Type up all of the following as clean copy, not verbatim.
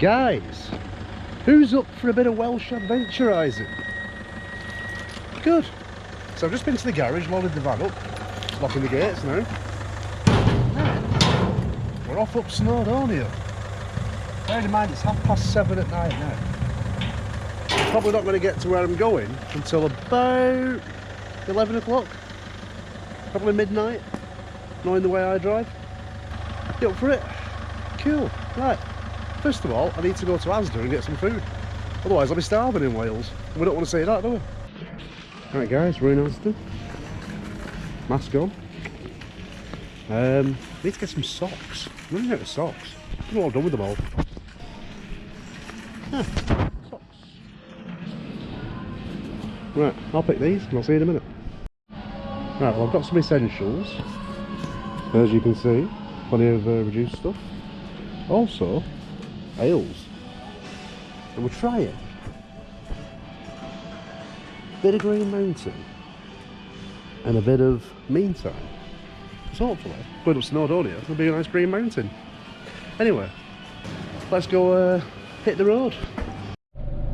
Guys, who's up for a bit of Welsh adventurising? Good. So I've just been to the garage, loaded the van up, locking the gates now. We're off up Snowdonia. Bear in mind it's 7:30 at night now. Probably not going to get to where I'm going until about 11 o'clock. Probably midnight, knowing the way I drive. You up for it? Cool. Right. First of all, I need to go to Asda and get some food. Otherwise I'll be starving in Wales. We don't want to say that, do we? Right guys, we're in Asda. Mask on. Need to get some socks. I'm running out of socks. I'm all done with them all. Socks. Right, I'll pick these and I'll see you in a minute. Right, well I've got some essentials. As you can see, plenty of reduced stuff. Also, ales. And we're trying a bit of Green Mountain and a bit of Meantime. So hopefully, going up Snowdonia, it'll be a nice Green Mountain. Anyway, let's go hit the road.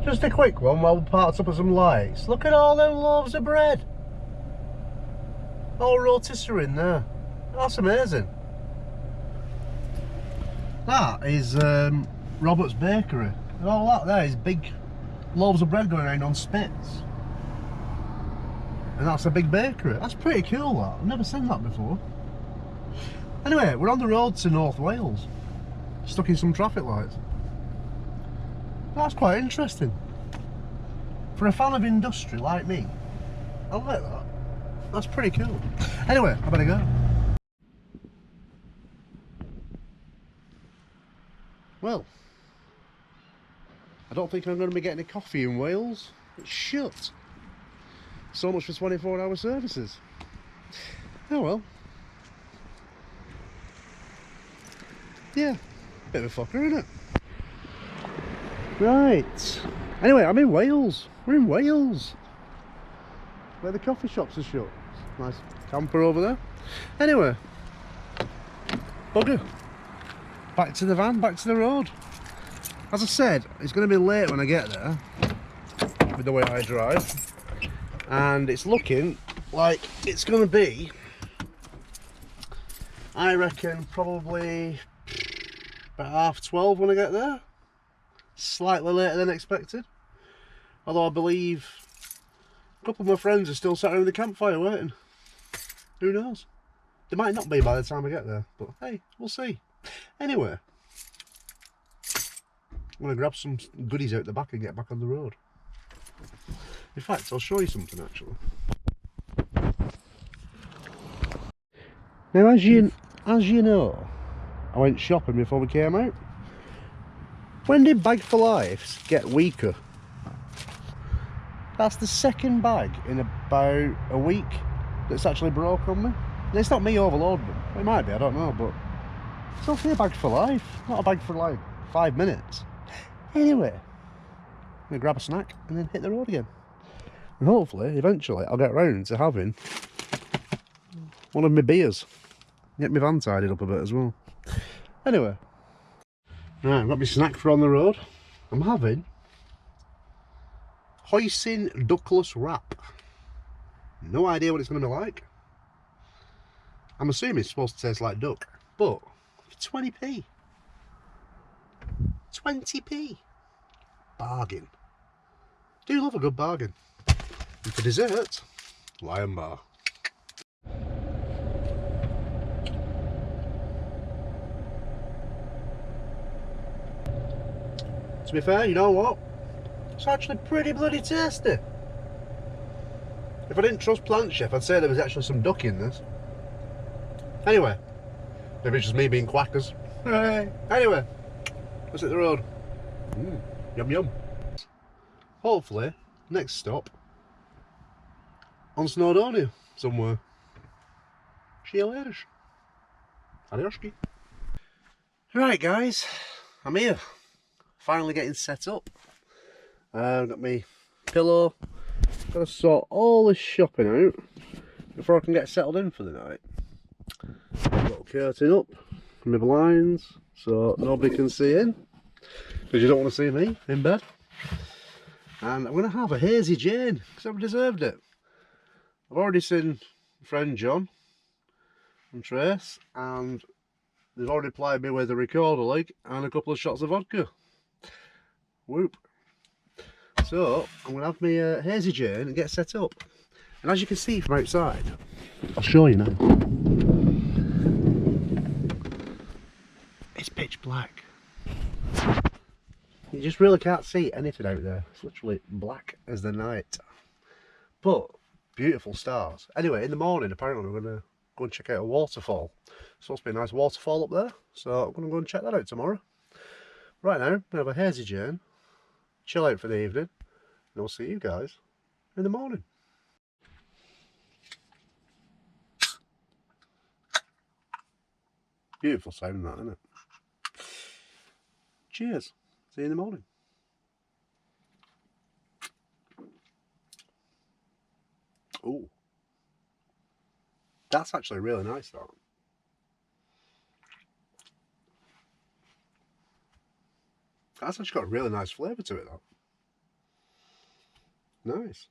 Just a quick one while we parked up at some lights. Look at all them loaves of bread. All rotisserie in there. That's amazing. That is Robert's Bakery. And all that there is big loaves of bread going around on spits. And that's a big bakery. That's pretty cool, that. I've never seen that before. Anyway, we're on the road to North Wales. Stuck in some traffic lights. That's quite interesting. For a fan of industry like me, I like that. That's pretty cool. Anyway, I better go. Well, I don't think I'm going to be getting a coffee in Wales. It's shut. So much for 24-hour services. Oh well. Yeah, bit of a fucker, isn't it? Right. Anyway, I'm in Wales. We're in Wales. Where the coffee shops are shut. Nice camper over there. Anyway. Bugger. Back to the van, back to the road. As I said, it's going to be late when I get there. With the way I drive. And it's looking like it's going to be, I reckon, probably about 12:30 when I get there. Slightly later than expected. Although I believe a couple of my friends are still sat around the campfire waiting. Who knows? They might not be by the time I get there, but hey, we'll see. Anyway, I'm going to grab some goodies out the back and get back on the road. In fact, I'll show you something actually. Now, as you know, I went shopping before we came out. When did Bag for Life get weaker? That's the second bag in about a week that's actually broke on me. And it's not me overloading them. It might be, I don't know, but it's only a Bag for Life, not a bag for like 5 minutes. Anyway, I'm going to grab a snack and then hit the road again. And hopefully, eventually, I'll get round to having one of my beers. Get my van tidied up a bit as well. Anyway. Right, I've got my snack for on the road. I'm having hoisin duckless wrap. No idea what it's going to be like. I'm assuming it's supposed to taste like duck. But, for 20p. 20p. Bargain. Do love a good bargain. And for dessert, Lion Bar. To be fair, you know what? It's actually pretty bloody tasty. If I didn't trust Plant Chef, I'd say there was actually some duck in this. Anyway, maybe it's just me being quackers. Anyway, let's hit the road. Yum yum. Hopefully, next stop on Snowdonia somewhere. See you later. Adioski. Right guys, I'm here. Finally getting set up. Got my pillow. Got to sort all this shopping out before I can get settled in for the night. Got a curtain up, my blinds, so nobody can see in. Because you don't want to see me in bed. And I'm going to have a hazy Jane, because I've deserved it. I've already seen friend John and Trace, and they've already plied me with a recorder leg and a couple of shots of vodka. Whoop. So, I'm going to have my hazy Jane and get set up. And as you can see from outside, I'll show you now. It's pitch black. You just really can't see anything out there. It's literally black as the night. But beautiful stars. Anyway, in the morning, apparently we're going to go and check out a waterfall. It's supposed to be a nice waterfall up there. So I'm going to go and check that out tomorrow. Right now, we have a hazy Jane. Chill out for the evening. And I'll see you guys in the morning. Beautiful sound that, isn't it? Cheers. See you in the morning. Oh, that's actually really nice, that. That's actually got a really nice flavour to it, that. Nice.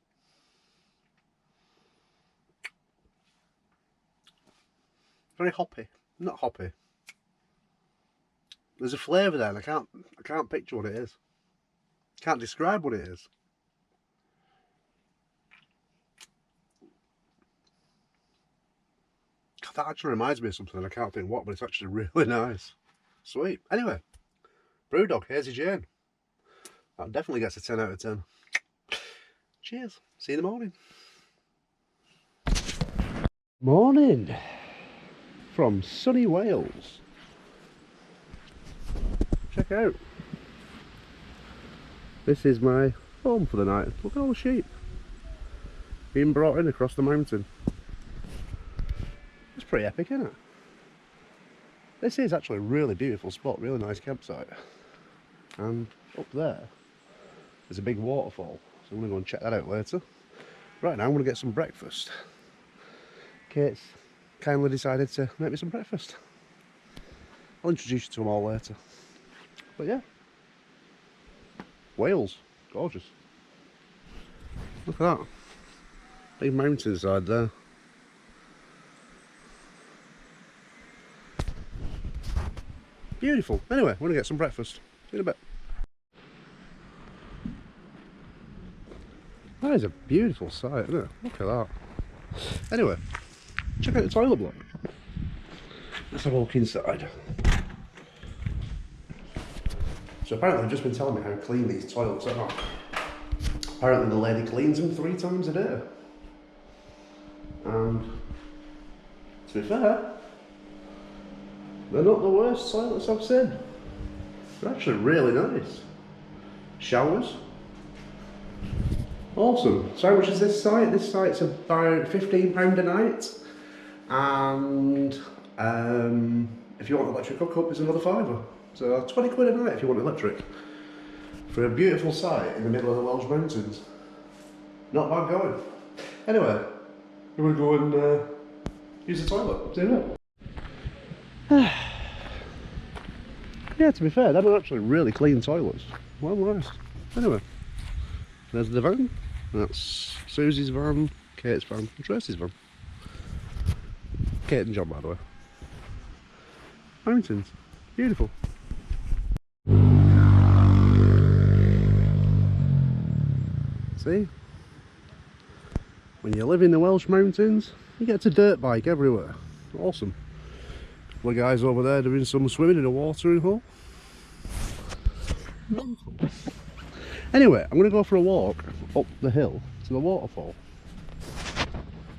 Very hoppy. Not hoppy. There's a flavour there and I can't picture what it is. Can't describe what it is. God, that actually reminds me of something and I can't think what, but it's actually really nice. Sweet. Anyway, Brewdog, Hazy Jane. That definitely gets a 10 out of 10. Cheers. See you in the morning. Morning. From sunny Wales. Check out. This is my home for the night. Look at all the sheep being brought in across the mountain. It's pretty epic, isn't it? This is actually a really beautiful spot, really nice campsite. And up there there's a big waterfall, so I'm going to go and check that out later. Right now I'm going to get some breakfast. Kate's kindly decided to make me some breakfast. I'll introduce you to them all later. But yeah, Wales, gorgeous. Look at that, big mountainside there. Beautiful. Anyway, we're going to get some breakfast. See you in a bit. That is a beautiful sight, isn't it? Look at that. Anyway, check out the toilet block. Let's have a look inside. So apparently they've just been telling me how clean these toilets are. Apparently the lady cleans them 3 times a day. And to be fair, they're not the worst toilets I've seen. They're actually really nice. Showers. Awesome. So how much is this site? This site's about £15 a night. And if you want electric hookup, it's another £5. So 20 quid a night if you want electric. For a beautiful site in the middle of the Welsh mountains. Not bad going. Anyway, we're going to go and use the toilet. See you later. Yeah, to be fair, they're actually really clean toilets. Well nice. Anyway, there's the van. That's Susie's van, Kate's van, and Tracy's van. Kate and John, by the way. Mountains. Beautiful. See? When you live in the Welsh mountains, you get to dirt bike everywhere. Awesome. A couple of guys over there doing some swimming in a watering hole. Anyway, I'm going to go for a walk up the hill to the waterfall.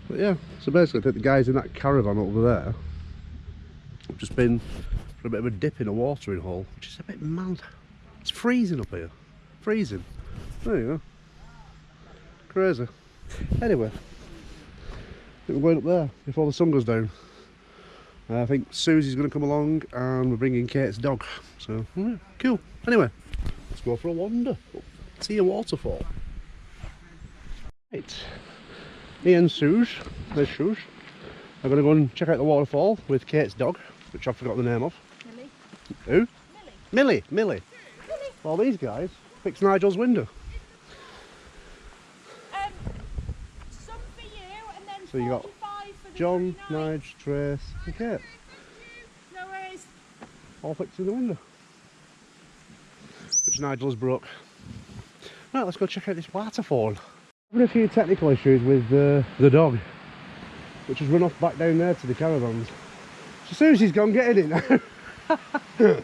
But yeah, so basically I think the guys in that caravan over there have just been for a bit of a dip in a watering hole, which is a bit mad. It's freezing up here. Freezing. There you go. Crazy. Anyway, I think we're going up there before the sun goes down. I think Susie's going to come along and we're bringing Kate's dog. So, yeah, cool. Anyway, let's go for a wander up to a waterfall. Right. Me and Suze, there's Suze, are going to go and check out the waterfall with Kate's dog, which I've forgotten the name of. Millie. Who? Millie. Millie. Millie. Well, these guys fixed Nigel's window. Some for you, and then So you got 45 for the John, 39. Nige, Trace, and Kate. No worries. All fixing the window, which Nigel's broke. Right, let's go check out this waterfall. Having a few technical issues with the dog, which has run off back down there to the caravans. So Susie's gone getting it now.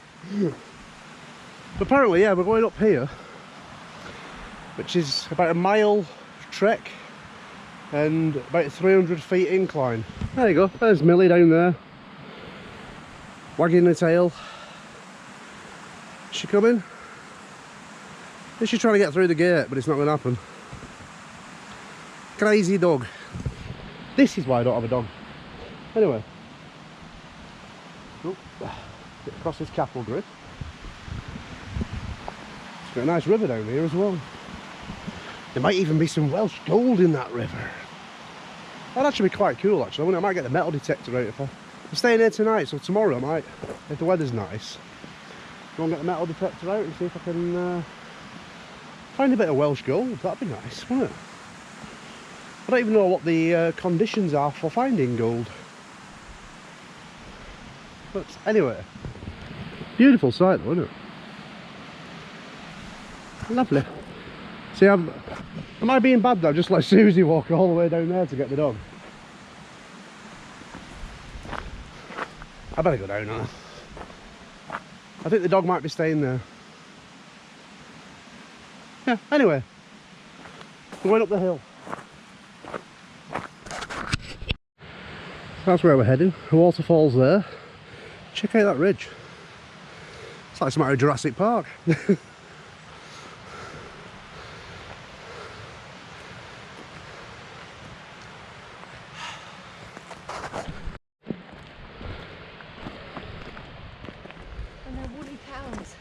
Apparently, yeah, we're going up here, which is about a mile trek and about 300 feet incline. There you go, there's Millie down there, wagging her tail. Is she coming? Is she trying to get through the gate, but it's not going to happen. Crazy dog. This is why I don't have a dog. Anyway, get across this cattle grid. It's got a nice river down here as well. There might even be some Welsh gold in that river. That'd actually be quite cool, actually. I might get the metal detector out if I'm staying here tonight, so tomorrow I might, if the weather's nice, go and get the metal detector out and see if I can find a bit of Welsh gold. That'd be nice, wouldn't it? I don't even know what the conditions are for finding gold. But anyway, beautiful sight though, isn't it? Lovely. See, am I being bad though? Just let Susie walk all the way down there to get the dog. I better go down now. I think the dog might be staying there. Yeah, anyway, we're going up the hill. That's where we're heading. The waterfall's there. Check out that ridge. It's like some out of Jurassic Park. And they're woolly cows.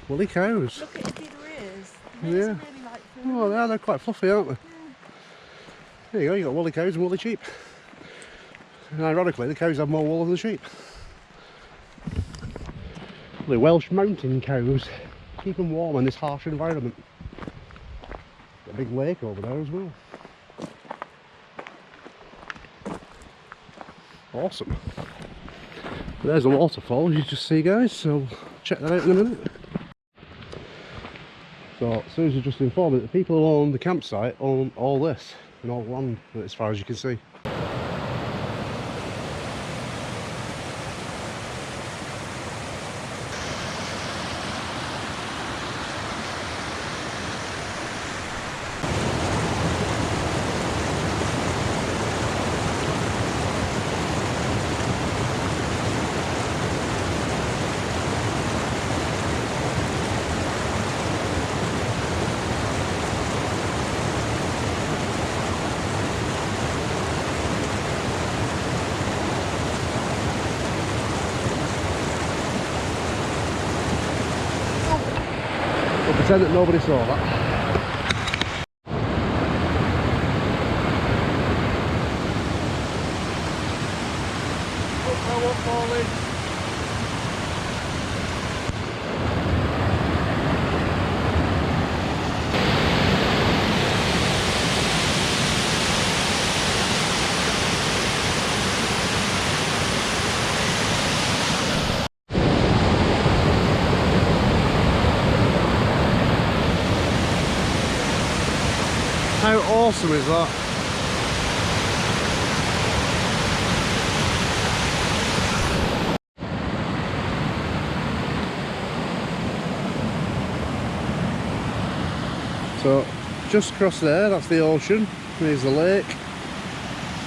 Woolly cows. Look at his big ears. Yeah. Really like Oh, they're quite fluffy, aren't they? Yeah. There you go, you got woolly cows and woolly sheep. And ironically, the cows have more wool than the sheep. The Welsh mountain cows keep them warm in this harsh environment. Got a big lake over there as well. Awesome. There's a waterfall, as you just see, guys, so check that out in a minute. So, Susie just informed me that the people who own the campsite own all this and all the land, as far as you can see. We'll pretend that nobody saw that. I won't fall in. How awesome is that? So just across there, that's the ocean, there's the lake,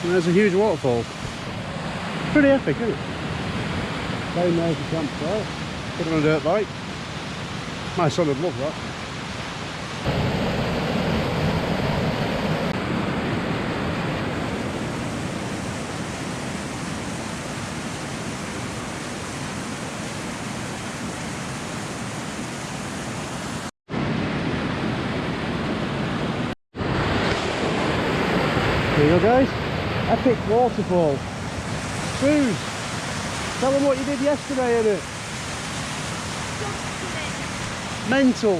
and there's a huge waterfall. Pretty epic, isn't it? Down there's the campsite, put on a dirt bike. My son would love that. There you go, guys. Epic waterfall. Suze, tell them what you did yesterday in it. Mental. I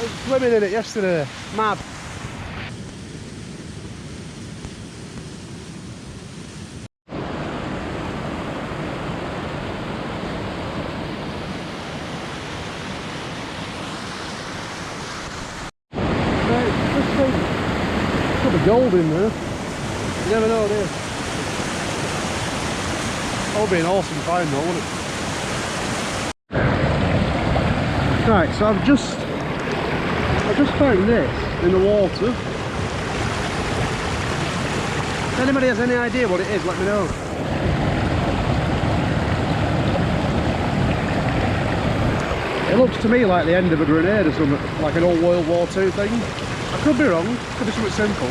was swimming in it yesterday. Mad. Got the gold in there. You never know, do you? That would be an awesome find though, wouldn't it? Right, so I've just found this in the water. If anybody has any idea what it is, let me know. It looks to me like the end of a grenade or something, like an old World War II thing. I could be wrong, could be something simple.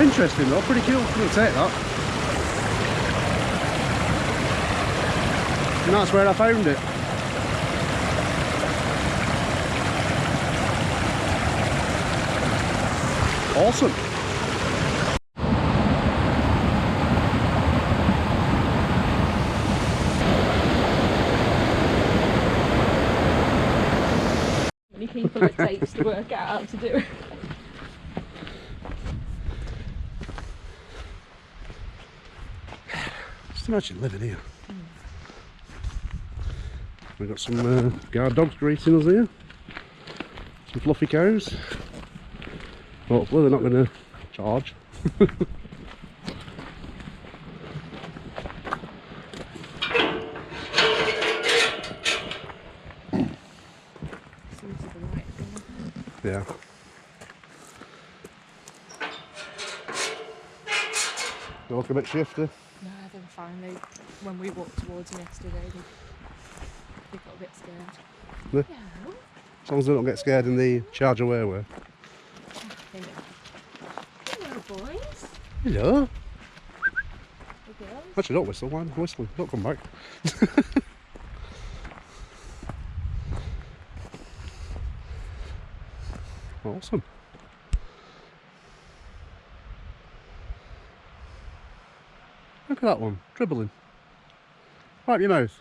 Interesting though, pretty cool. I'm going to take that. And that's where I found it. Awesome. Many people it takes to work out how to do it. Just imagine living here. We've got some guard dogs greeting us here. Some fluffy cows. Hopefully they're not going to charge. Yeah. They look a bit shifty. No, they were fine. When we walked towards them yesterday, they got a bit scared. Yeah. Yeah. As long as they don't get scared in the charge away way. Hello, boys. Hello. Hey, girls. Actually, don't whistle. Why whistling? Don't come back. Awesome. Look at that one, dribbling. Wipe your mouth.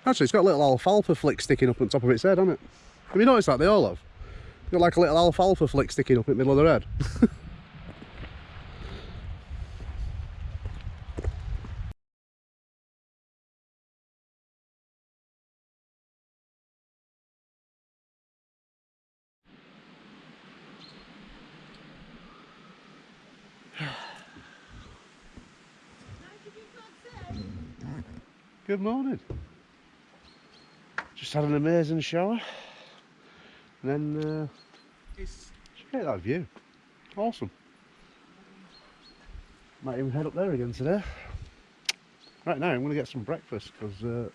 Actually, it's got a little alfalfa flick sticking up on top of its head, hasn't it? Have you noticed that? They all have. It's got like a little alfalfa flick sticking up in the middle of their head. Good morning. Just had an amazing shower. And then, check out that view. Awesome. Might even head up there again today. Right now I'm going to get some breakfast because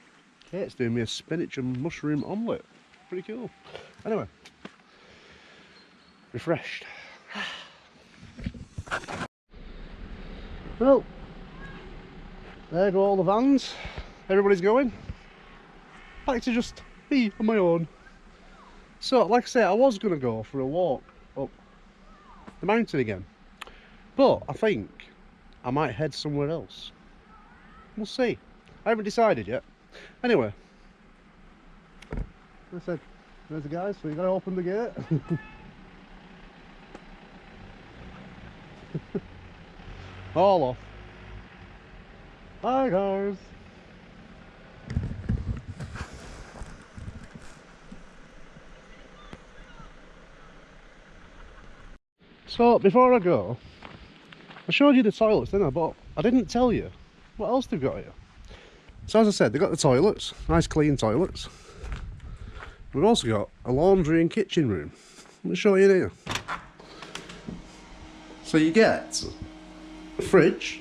Kate's doing me a spinach and mushroom omelette. Pretty cool. Anyway, refreshed. Well, there go all the vans. Everybody's going. Back to just me on my own. So, like I say, I was going to go for a walk up the mountain again. But I think I might head somewhere else. We'll see. I haven't decided yet. Anyway, like I said, there's the guys, so you got to open the gate. All off. Hi guys. So before I go, I showed you the toilets, didn't I? But I didn't tell you what else they've got here. So as I said, they've got the toilets, nice clean toilets. We've also got a laundry and kitchen room. Let me show you here. So you get a fridge.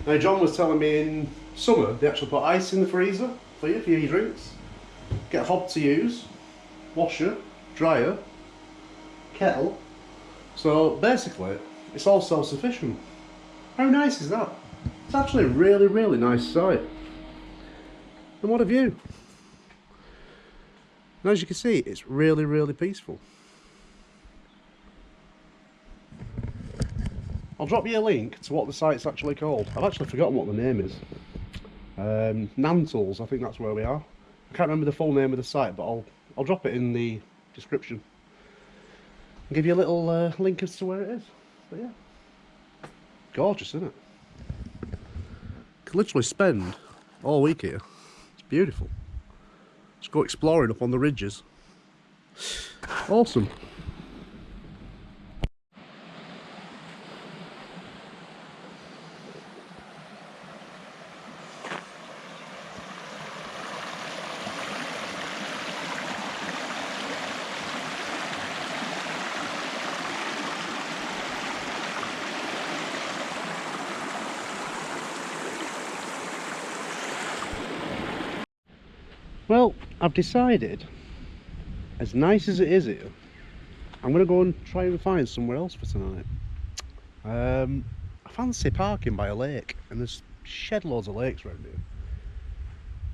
Now John was telling me in summer they actually put ice in the freezer for you, for your drinks. Get a hob to use, washer, dryer, kettle. So basically it's all self-sufficient. How nice is that? It's actually a really, really nice site. And what a view. And as you can see, it's really, really peaceful. I'll drop you a link to what the site's actually called. I've actually forgotten what the name is. Nantles, I think that's where we are. I can't remember the full name of the site, but I'll drop it in the description. I'll give you a little link as to where it is. But yeah, gorgeous, isn't it? Could literally spend all week here. It's beautiful. Just go exploring up on the ridges. Awesome. Well, I've decided, as nice as it is here, I'm going to go and try and find somewhere else for tonight. I fancy parking by a lake, and there's shed loads of lakes around here.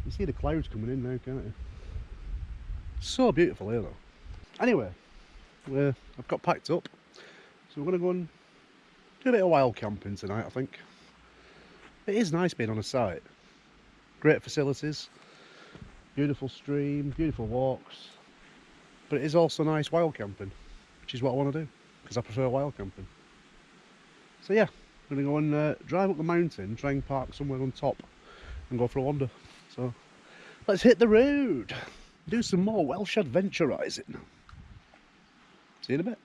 You see the clouds coming in now, can't you? So beautiful here though. Anyway, I've got packed up, so we're going to go and do a bit of wild camping tonight, I think. It is nice being on a site. Great facilities. Beautiful stream, beautiful walks, but it is also nice wild camping, which is what I want to do, because I prefer wild camping. So yeah, I'm going to go and drive up the mountain, try and park somewhere on top and go for a wander. So let's hit the road, do some more Welsh adventurising. See you in a bit.